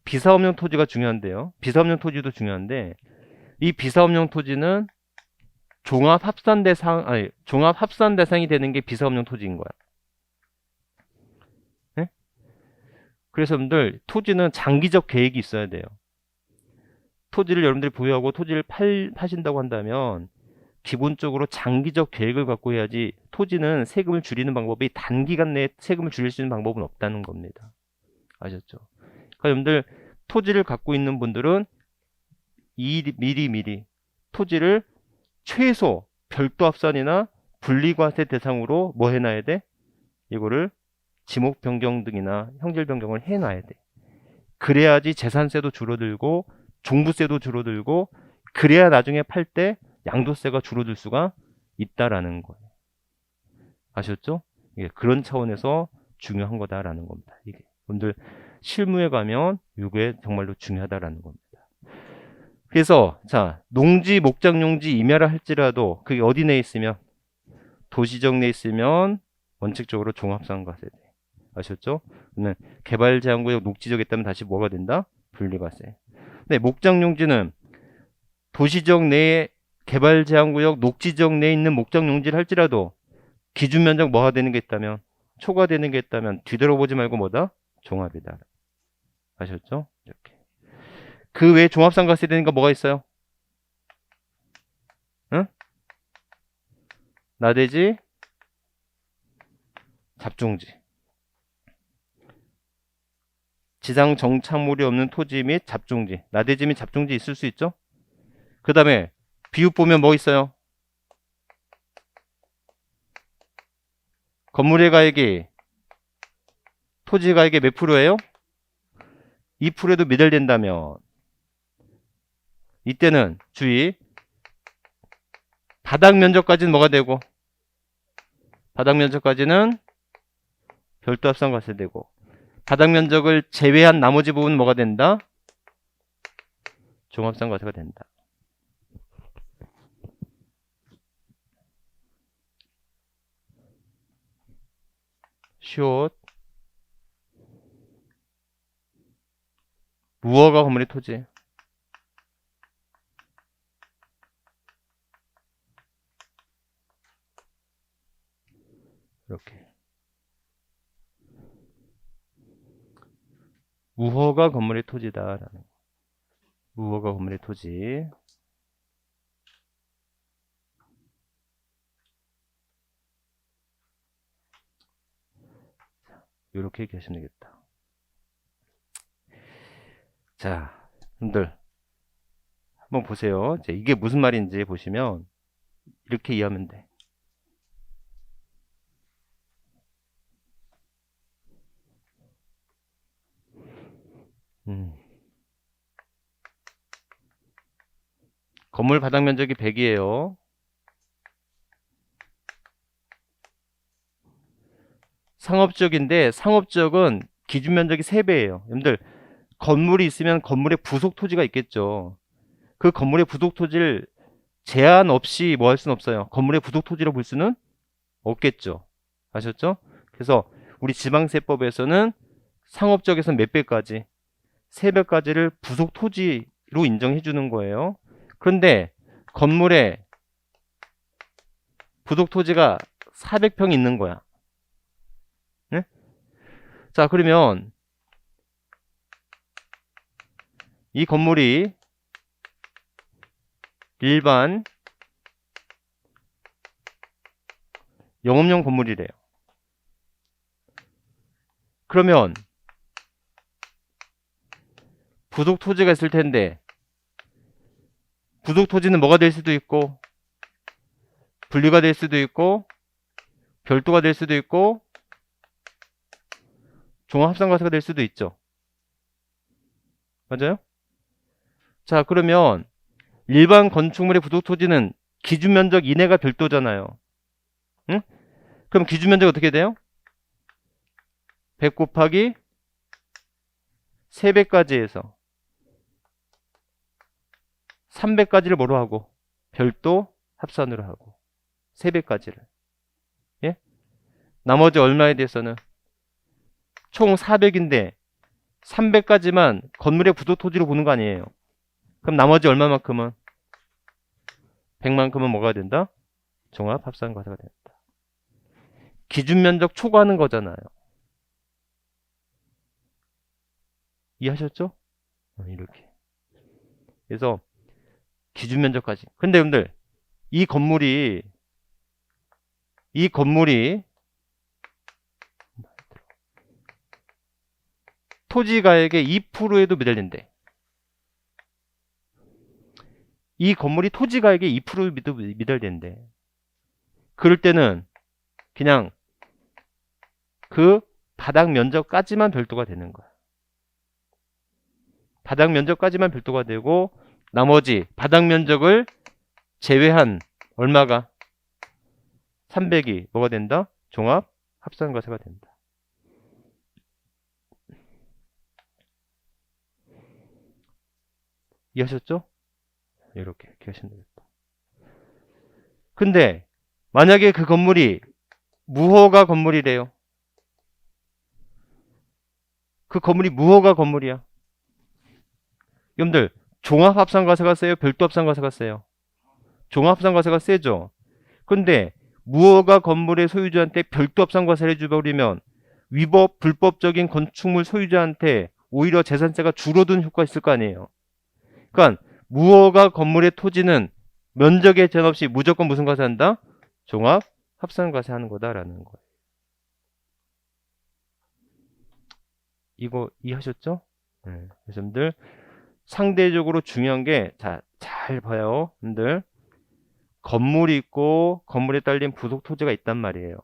비사업용 토지가 중요한데요. 비사업용 토지도 중요한데 이 비사업용 토지는 종합합산 대상이 되는 게 비사업용 토지인 거야. 네? 그래서 여러분들 토지는 장기적 계획이 있어야 돼요. 토지를 여러분들이 보유하고 토지를 파신다고 한다면 기본적으로 장기적 계획을 갖고 해야지. 토지는 세금을 줄이는 방법이 단기간 내에 세금을 줄일 수 있는 방법은 없다는 겁니다. 아셨죠? 그러니까 여러분들 토지를 갖고 있는 분들은 미리 토지를 최소 별도 합산이나 분리과세 대상으로 뭐 해놔야 돼? 이거를 지목 변경 등이나 형질 변경을 해놔야 돼. 그래야지 재산세도 줄어들고 종부세도 줄어들고 그래야 나중에 팔 때 양도세가 줄어들 수가 있다라는 거예요. 아셨죠? 이게 그런 차원에서 중요한 거다라는 겁니다. 이게 여러분들 실무에 가면 이게 정말로 중요하다라는 겁니다. 그래서 자, 농지, 목장용지 임야를 할지라도 그게 어디 내에 있으면 도시적 내에 있으면 원칙적으로 종합상가세 돼. 아셨죠? 개발제한구역 녹지적에 있다면 다시 뭐가 된다? 분리과세. 네, 목장용지는 도시적 내에 개발제한구역 녹지적 내에 있는 목장용지를 할지라도 기준면적 뭐가 되는 게 있다면 초과되는 게 있다면 뒤돌아보지 말고 뭐다? 종합이다. 아셨죠? 이렇게. 그 외에 종합상가세 되는 거 뭐가 있어요? 응? 나대지, 잡종지. 지상 정착물이 없는 토지 및 잡종지. 나대지 및 잡종지 있을 수 있죠? 그 다음에 비읍 보면 뭐 있어요? 건물의 가액이 토지 가액의 몇 프로예요? 2%에도 미달된다면 이때는 주의, 바닥 면적까지는 뭐가 되고, 바닥 면적까지는 별도 합산과세 되고, 바닥 면적을 제외한 나머지 부분은 뭐가 된다? 종합상과세가 된다. 숏, 무허가 건물의 토지. 이렇게. 무허가 건물의 토지다라는 거. 무허가 건물의 토지. 이렇게 얘기하시면 되겠다. 자, 여러분들 한번 보세요. 이게 무슨 말인지 보시면 이렇게 이해하면 돼. 건물 바닥 면적이 100이에요. 상업지역인데 상업지역은 기준 면적이 3배예요. 여러분들 건물이 있으면 건물에 부속 토지가 있겠죠. 그 건물의 부속 토지를 제한 없이 뭐 할 수는 없어요. 건물의 부속 토지로 볼 수는 없겠죠. 아셨죠? 그래서 우리 지방세법에서는 상업지역에서는 몇 배까지? 3배까지를 부속 토지로 인정해 주는 거예요. 그런데 건물에 부속 토지가 400평이 있는 거야. 네? 자, 그러면 이 건물이 일반 영업용 건물이래요. 그러면 부속 토지가 있을 텐데 부속 토지는 뭐가 될 수도 있고 분리가 될 수도 있고 별도가 될 수도 있고 종합합산과세가 될 수도 있죠. 맞아요? 자, 그러면 일반 건축물의 부속 토지는 기준 면적 이내가 별도잖아요. 응? 그럼 기준 면적 어떻게 돼요? 100 곱하기 3배까지 해서 300까지를 뭐로 하고 별도 합산으로 하고 3배까지를. 예? 나머지 얼마에 대해서는 총 400인데 300까지만 건물의 부도 토지로 보는 거 아니에요. 그럼 나머지 얼마만큼은 100만큼은 뭐가 된다? 종합 합산과세가 된다. 기준 면적 초과하는 거잖아요. 이해하셨죠? 이렇게. 그래서 기준 면적까지. 근데 여러분들 이 건물이 토지가액의 2%에도 매달린대. 이 건물이 토지가액의 2%에도 매달린대. 그럴 때는 그냥 그 바닥 면적까지만 별도가 되는 거야. 바닥 면적까지만 별도가 되고 나머지 바닥 면적을 제외한 얼마가 300이 뭐가 된다? 종합 합산과세가 된다. 이해하셨죠? 이렇게 하시면 되겠다. 근데 만약에 그 건물이 무허가 건물이래요. 그 건물이 무허가 건물이야. 여러분들 종합합산과세가 세요? 별도합산과세가 세요? 종합합산과세가 세죠. 근데 무허가 건물의 소유주한테 별도합산과세를 해줘버리면 위법 불법적인 건축물 소유자한테 오히려 재산세가 줄어드는 효과가 있을 거 아니에요. 그러니까 무허가 건물의 토지는 면적에 제한 없이 무조건 무슨 과세한다? 종합합산과세하는 거다라는 거예요. 이거 이해하셨죠? 네. 그래서 여러분들 상대적으로 중요한 게 잘 봐요. 여러분들 건물이 있고 건물에 딸린 부속 토지가 있단 말이에요.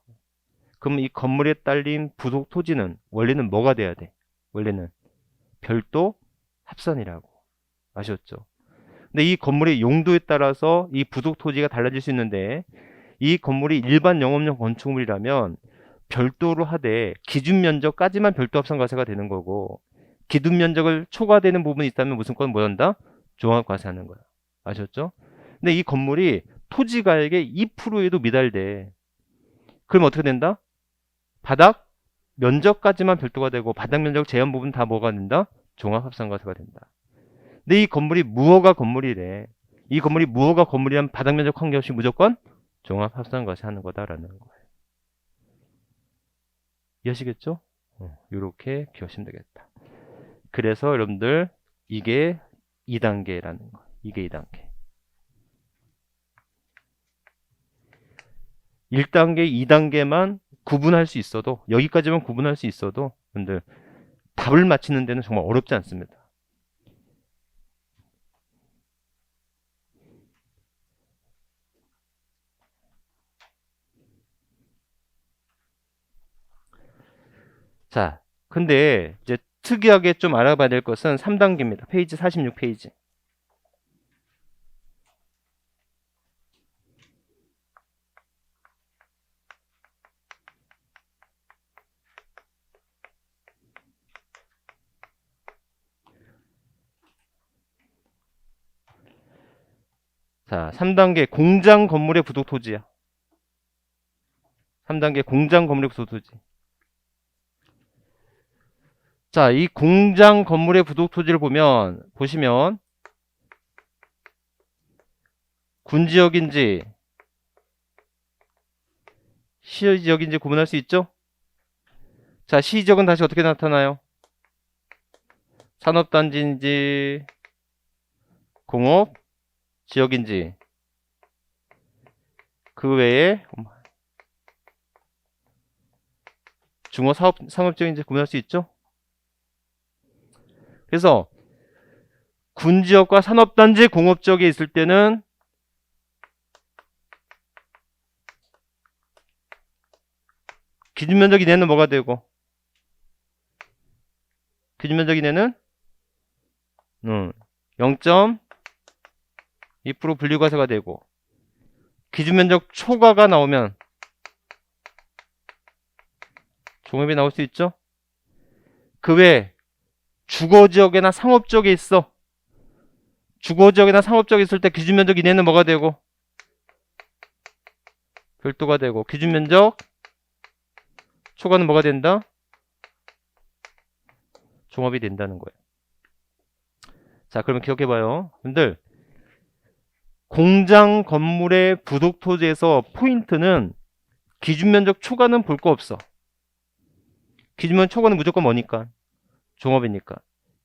그럼 이 건물에 딸린 부속 토지는 원래는 뭐가 돼야 돼? 원래는 별도 합산이라고. 아셨죠? 근데 이 건물의 용도에 따라서 이 부속 토지가 달라질 수 있는데 이 건물이 일반 영업용 건축물이라면 별도로 하되 기준 면적까지만 별도 합산과세가 되는 거고 기준 면적을 초과되는 부분이 있다면 무슨 건 뭐한다? 종합과세하는 거야. 아셨죠? 근데 이 건물이 토지가액의 2%에도 미달돼. 그럼 어떻게 된다? 바닥 면적까지만 별도가 되고 바닥 면적 제한 부분 다 뭐가 된다? 종합합산과세가 된다. 근데 이 건물이 무허가 건물이래. 이 건물이 무허가 건물이라면 바닥 면적 관계없이 무조건 종합합산과세 하는 거다라는 거예요. 이해하시겠죠? 이렇게 기억하시면 되겠다. 그래서 여러분들 이게 2단계라는 거. 이게 2단계. 1단계, 2단계만 구분할 수 있어도 여기까지만 구분할 수 있어도 여러분들 답을 맞히는 데는 정말 어렵지 않습니다. 자, 근데 이제 특이하게 좀 알아봐야 될 것은 3단계입니다. 페이지 46페이지. 자, 3단계 공장 건물의 부속 토지야. 3단계 공장 건물의 부속 토지. 자, 이 공장 건물의 부속 토지를 보시면 군지역인지 시지역인지 구분할 수 있죠? 자, 시지역은 다시 어떻게 나타나요? 산업단지인지 공업지역인지 그 외에 중어산업지역인지 구분할 수 있죠? 그래서 군지역과 산업단지 공업지역에 있을 때는 기준면적 이내는 뭐가 되고 기준면적 이내는 0.2% 분리과세가 되고 기준면적 초과가 나오면 종합이 나올 수 있죠. 그 외에 주거지역이나 상업지역에 있어. 주거지역이나 상업지역에 있을 때 기준면적 이내는 뭐가 되고 별도가 되고 기준 면적 초과는 뭐가 된다? 종합이 된다는 거예요. 자, 그러면 기억해봐요. 여러분들, 공장 건물의 부속 토지에서 포인트는 기준 면적 초과는 볼 거 없어. 기준 면적 초과는 무조건 뭐니까? 종합이니까.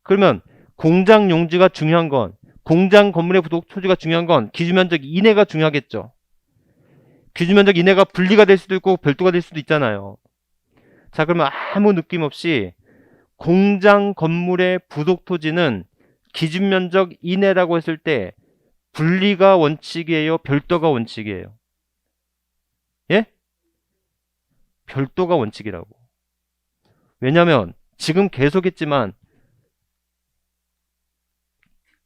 그러면 공장 용지가 중요한 건, 공장 건물의 부속 토지가 중요한 건 기준 면적 이내가 중요하겠죠. 기준 면적 이내가 분리가 될 수도 있고 별도가 될 수도 있잖아요. 자, 그러면 아무 느낌 없이 공장 건물의 부속 토지는 기준 면적 이내라고 했을 때 분리가 원칙이에요? 별도가 원칙이에요? 예? 별도가 원칙이라고. 왜냐면 지금 계속했지만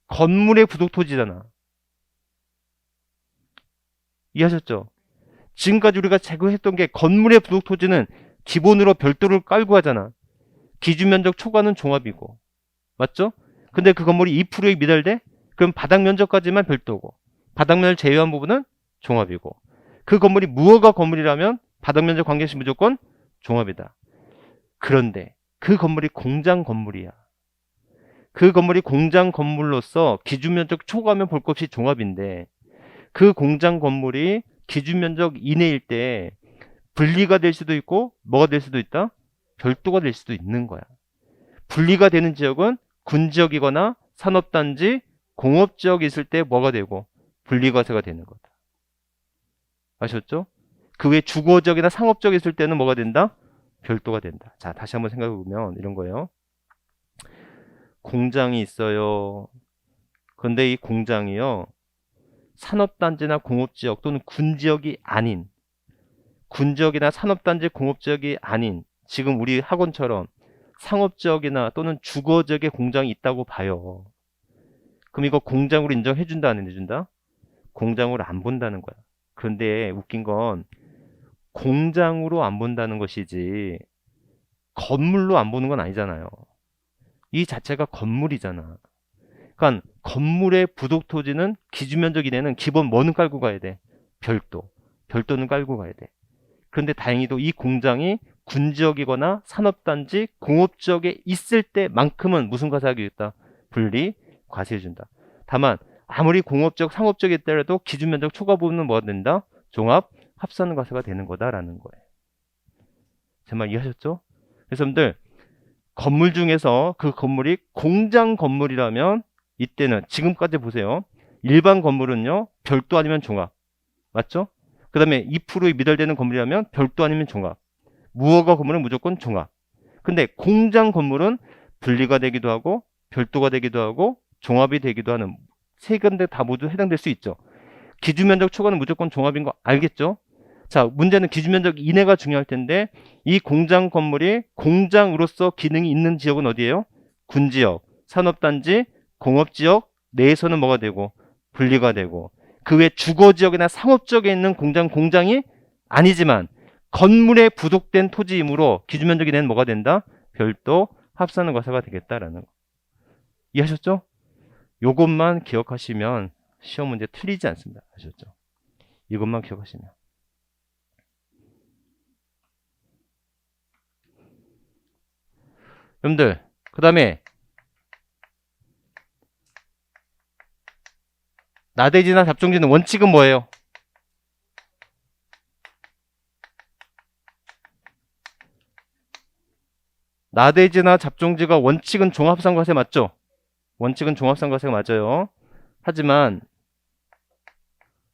건물의 부속 토지잖아. 이해하셨죠? 지금까지 우리가 제거했던 게 건물의 부속 토지는 기본으로 별도를 깔고 하잖아. 기준 면적 초과는 종합이고. 맞죠? 근데 그 건물이 2%에 미달돼? 그럼 바닥 면적까지만 별도고. 바닥 면을 제외한 부분은 종합이고. 그 건물이 무허가 건물이라면 바닥 면적 관계없이 무조건 종합이다. 그런데 그 건물이 공장 건물이야. 그 건물이 공장 건물로서 기준 면적 초과하면 볼 것 없이 종합인데 그 공장 건물이 기준 면적 이내일 때 분리가 될 수도 있고 뭐가 될 수도 있다? 별도가 될 수도 있는 거야. 분리가 되는 지역은 군지역이거나 산업단지, 공업지역이 있을 때 뭐가 되고 분리과세가 되는 거다. 아셨죠? 그 외 주거지역이나 상업지역이 있을 때는 뭐가 된다? 별도가 된다. 자, 다시 한번 생각해 보면 이런 거예요. 공장이 있어요. 그런데 이 공장이요. 산업단지나 공업지역 또는 군지역이 아닌 군지역이나 산업단지 공업지역이 아닌 지금 우리 학원처럼 상업지역이나 또는 주거지역에 공장이 있다고 봐요. 그럼 이거 공장으로 인정해준다 안 해준다? 공장으로 안 본다는 거야. 그런데 웃긴 건 공장으로 안 본다는 것이지 건물로 안 보는 건 아니잖아요. 이 자체가 건물이잖아. 그러니까 건물의 부속 토지는 기준 면적 이내는 기본 뭐는 깔고 가야 돼? 별도. 별도는 깔고 가야 돼. 그런데 다행히도 이 공장이 군지역이거나 산업단지, 공업지역에 있을 때만큼은 무슨 과세하겠다? 분리 과세해준다. 다만 아무리 공업지역, 상업지역에 있더라도 기준 면적 초과 부분은 뭐가 된다? 종합 합산 과세가 되는 거다라는 거예요. 제 말 이해하셨죠? 그래서 여러분들 건물 중에서 그 건물이 공장 건물이라면 이때는 지금까지 보세요. 일반 건물은요. 별도 아니면 종합. 맞죠? 그 다음에 2%에 미달되는 건물이라면 별도 아니면 종합. 무허가 건물은 무조건 종합. 근데 공장 건물은 분리가 되기도 하고 별도가 되기도 하고 종합이 되기도 하는 세 군데 다 모두 해당될 수 있죠. 기준 면적 초과는 무조건 종합인 거 알겠죠? 자, 문제는 기준 면적 이내가 중요할 텐데 이 공장 건물이 공장으로서 기능이 있는 지역은 어디예요? 군지역, 산업단지, 공업지역 내에서는 뭐가 되고 분리가 되고 그 외 주거지역이나 상업지역에 있는 공장이 아니지만 건물에 부속된 토지이므로 기준 면적 이내는 뭐가 된다? 별도 합산은 과세가 되겠다라는 거. 이해하셨죠? 요것만 기억하시면 시험 문제 틀리지 않습니다. 아셨죠? 이것만 기억하시면. 여러분들, 그 다음에 나대지나 잡종지는 원칙은 뭐예요? 나대지나 잡종지가 원칙은 종합상과세 맞죠? 원칙은 종합상과세가 맞아요. 하지만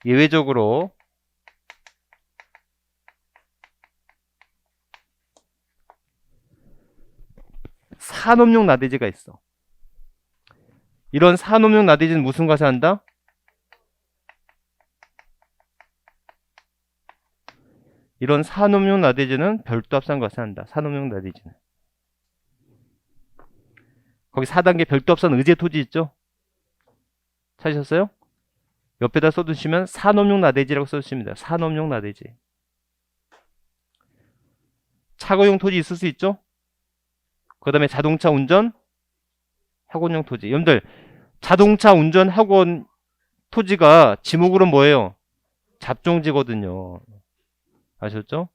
예외적으로 산업용 나대지가 있어. 이런 산업용 나대지는 무슨 과세한다? 이런 산업용 나대지는 별도 합산 과세한다. 산업용 나대지는. 거기 4단계 별도 합산 의제 토지 있죠? 찾으셨어요? 옆에다 써두시면 산업용 나대지라고 써주시면 돼요. 산업용 나대지. 차거용 토지 있을 수 있죠? 그 다음에 자동차 운전 학원용 토지. 여러분들 자동차 운전 학원 토지가 지목으로 뭐예요? 잡종지거든요. 아셨죠?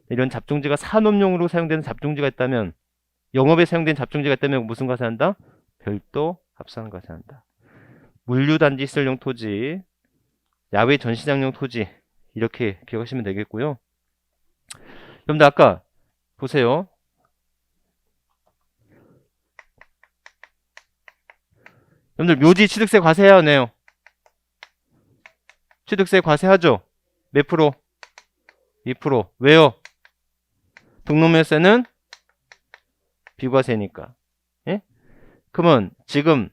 이런 잡종지가 산업용으로 사용되는 잡종지가 있다면, 영업에 사용된 잡종지가 있다면 무슨 과세한다? 별도 합산 과세한다. 물류단지 시설용 토지, 야외 전시장용 토지, 이렇게 기억하시면 되겠고요. 여러분들 아까 보세요. 여러분들 묘지 취득세 과세해야 하네요. 취득세 과세하죠? 몇 프로? 2%. 왜요? 등록면세는 비과세니까. 예? 그러면 지금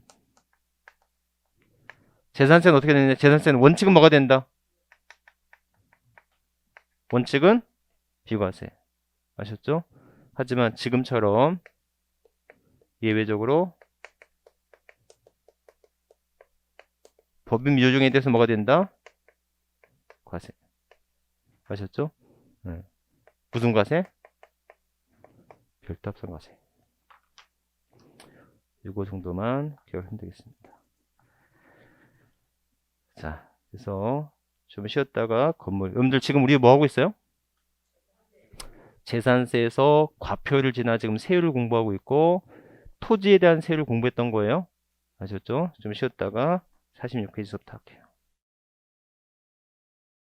재산세는 어떻게 되느냐? 재산세는 원칙은 뭐가 된다? 원칙은 비과세. 아셨죠? 하지만 지금처럼 예외적으로 법인 미조정에 대해서 뭐가 된다? 과세. 아셨죠? 네. 무슨 과세? 별도 합산 과세. 이거 정도만 기억하면 되겠습니다. 자, 그래서 좀 쉬었다가 건물. 여러분들 지금 우리 뭐 하고 있어요? 재산세에서 과표를 지나 지금 세율을 공부하고 있고, 토지에 대한 세율을 공부했던 거예요. 아셨죠? 좀 쉬었다가 46페이지부터 할게요.